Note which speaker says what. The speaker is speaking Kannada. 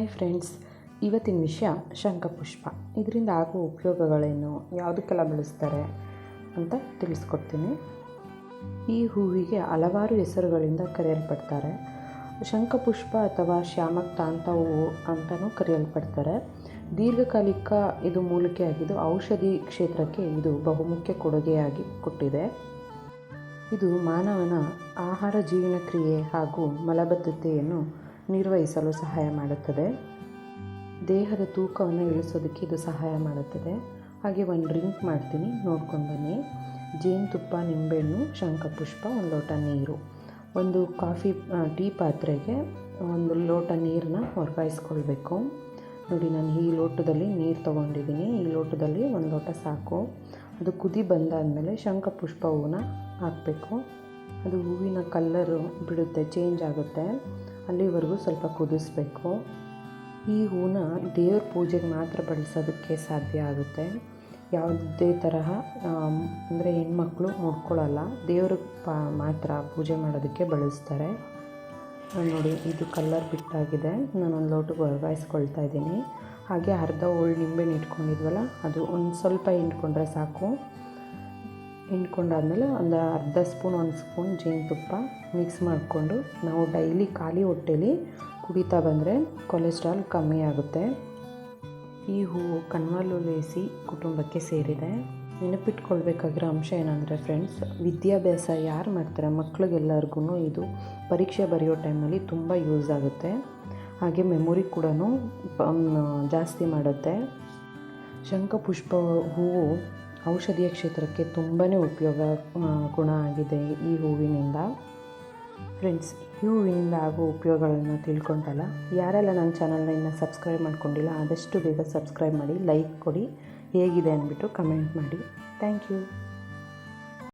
Speaker 1: ಹಾಯ್ ಫ್ರೆಂಡ್ಸ್, ಇವತ್ತಿನ ವಿಷಯ ಶಂಖಪುಷ್ಪ. ಇದರಿಂದ ಆಗುವ ಉಪಯೋಗಗಳೇನು, ಯಾವುದಕ್ಕೆಲ್ಲ ಬಳಸ್ತಾರೆ ಅಂತ ತಿಳಿಸ್ಕೊಡ್ತೀನಿ. ಈ ಹೂವಿಗೆ ಹಲವಾರು ಹೆಸರುಗಳಿಂದ ಕರೆಯಲ್ಪಡ್ತಾರೆ. ಶಂಖಪುಷ್ಪ ಅಥವಾ ಶ್ಯಾಮಕ್ತಾಂತ ಹೂವು ಅಂತಲೂ ಕರೆಯಲ್ಪಡ್ತಾರೆ. ದೀರ್ಘಕಾಲಿಕ ಇದು ಮೂಲಿಕೆಯಾಗಿದ್ದು ಔಷಧಿ ಕ್ಷೇತ್ರಕ್ಕೆ ಇದು ಬಹುಮುಖ್ಯ ಕೊಡುಗೆಯಾಗಿ ಕೊಟ್ಟಿದೆ. ಇದು ಮಾನವನ ಆಹಾರ ಜೀರ್ಣಕ್ರಿಯೆ ಹಾಗೂ ಮಲಬದ್ಧತೆಯನ್ನು ನಿರ್ವಹಿಸಲು ಸಹಾಯ ಮಾಡುತ್ತದೆ. ದೇಹದ ತೂಕವನ್ನು ಇಳಿಸೋದಕ್ಕೆ ಇದು ಸಹಾಯ ಮಾಡುತ್ತದೆ. ಹಾಗೆ ಒಂದು ಡ್ರಿಂಕ್ ಮಾಡ್ತೀನಿ, ನೋಡ್ಕೊಂಡು ಬನ್ನಿ. ಜೇನುತುಪ್ಪ, ನಿಂಬೆಹಣ್ಣು, ಶಂಖಪುಷ್ಪ, ಒಂದು ಲೋಟ ನೀರು. ಒಂದು ಟೀ ಪಾತ್ರೆಗೆ ಒಂದು ಲೋಟ ನೀರನ್ನ ವರ್ಗಾಯಿಸ್ಕೊಳ್ಬೇಕು. ನೋಡಿ, ನಾನು ಈ ಲೋಟದಲ್ಲಿ ನೀರು ತೊಗೊಂಡಿದ್ದೀನಿ. ಈ ಲೋಟದಲ್ಲಿ ಒಂದು ಲೋಟ ಸಾಕು. ಅದು ಕುದಿ ಬಂದಾದಮೇಲೆ ಶಂಖಪುಷ್ಪ ಹೂವನ್ನ ಹಾಕಬೇಕು. ಅದು ಹೂವಿನ ಕಲ್ಲರು ಬಿಡುತ್ತೆ, ಚೇಂಜ್ ಆಗುತ್ತೆ. ಅಲ್ಲಿವರೆಗೂ ಸ್ವಲ್ಪ ಕುದಿಸ್ಬೇಕು. ಈ ಹೂವನ್ನ ದೇವ್ರ ಪೂಜೆಗೆ ಮಾತ್ರ ಬಳಸೋದಕ್ಕೆ ಸಾಧ್ಯ ಆಗುತ್ತೆ. ಯಾವುದೇ ತರಹ ಅಂದರೆ ಹೆಣ್ಮಕ್ಳು ಮುಡ್ಕೊಳ್ಳಲ್ಲ, ದೇವ್ರಿಗೆ ಮಾತ್ರ ಪೂಜೆ ಮಾಡೋದಕ್ಕೆ ಬಳಸ್ತಾರೆ. ನೋಡಿ, ಇದು ಕಲ್ಲರ್ ಬಿಟ್ಟಾಗಿದೆ. ನಾನೊಂದು ಲೋಟಕ್ಕೆ ವರ್ಗಾಯಿಸ್ಕೊಳ್ತಾ ಇದ್ದೀನಿ. ಹಾಗೆ ಅರ್ಧ ಹೋಳು ನಿಂಬೆಹಣ್ಣು ಇಟ್ಕೊಂಡಿದ್ವಲ್ಲ, ಅದು ಒಂದು ಸ್ವಲ್ಪ ಹಿಂಡ್ಕೊಂಡ್ರೆ ಸಾಕು. ಹಿಂಡ್ಕೊಂಡಾದ್ಮೇಲೆ ಒಂದು ಅರ್ಧ ಸ್ಪೂನ್, ಒಂದು ಸ್ಪೂನ್ ಜೇನುತುಪ್ಪ ಮಿಕ್ಸ್ ಮಾಡಿಕೊಂಡು ನಾವು ಡೈಲಿ ಖಾಲಿ ಹೊಟ್ಟೆಲಿ ಕುಡಿತಾ ಬಂದರೆ ಕೊಲೆಸ್ಟ್ರಾಲ್ ಕಮ್ಮಿ ಆಗುತ್ತೆ. ಈ ಹೂವು ಕನ್ವಾಲುಲೇಸಿ ಕುಟುಂಬಕ್ಕೆ ಸೇರಿದೆ. ನೆನಪಿಟ್ಕೊಳ್ಬೇಕಾಗಿರೋ ಅಂಶ ಏನಂದರೆ ಫ್ರೆಂಡ್ಸ್, ವಿದ್ಯಾಭ್ಯಾಸ ಯಾರು ಮಾಡ್ತಾರೆ ಮಕ್ಕಳಿಗೆಲ್ಲರಿಗೂ ಇದು ಪರೀಕ್ಷೆ ಬರೆಯೋ ಟೈಮಲ್ಲಿ ತುಂಬ ಯೂಸ್ ಆಗುತ್ತೆ. ಹಾಗೆ ಮೆಮೊರಿ ಕೂಡ ಜಾಸ್ತಿ ಮಾಡುತ್ತೆ. ಶಂಖಪುಷ್ಪ ಹೂವು ಔಷಧೀಯ ಕ್ಷೇತ್ರಕ್ಕೆ ತುಂಬಾ ಉಪಯೋಗ ಗುಣ ಆಗಿದೆ ಈ ಹೂವಿನಿಂದ. ಫ್ರೆಂಡ್ಸ್, ಈ ಹೂವಿನಿಂದ ಆಗುವ ಉಪಯೋಗಗಳನ್ನು ತಿಳ್ಕೊಂಡಲ್ಲ, ಯಾರೆಲ್ಲ ನನ್ನ ಚಾನಲ್ನ ಇನ್ನೂ ಸಬ್ಸ್ಕ್ರೈಬ್ ಮಾಡ್ಕೊಂಡಿಲ್ಲ ಆದಷ್ಟು ಬೇಗ ಸಬ್ಸ್ಕ್ರೈಬ್ ಮಾಡಿ, ಲೈಕ್ ಕೊಡಿ, ಹೇಗಿದೆ ಅಂದ್ಬಿಟ್ಟು ಕಮೆಂಟ್ ಮಾಡಿ. Thank you.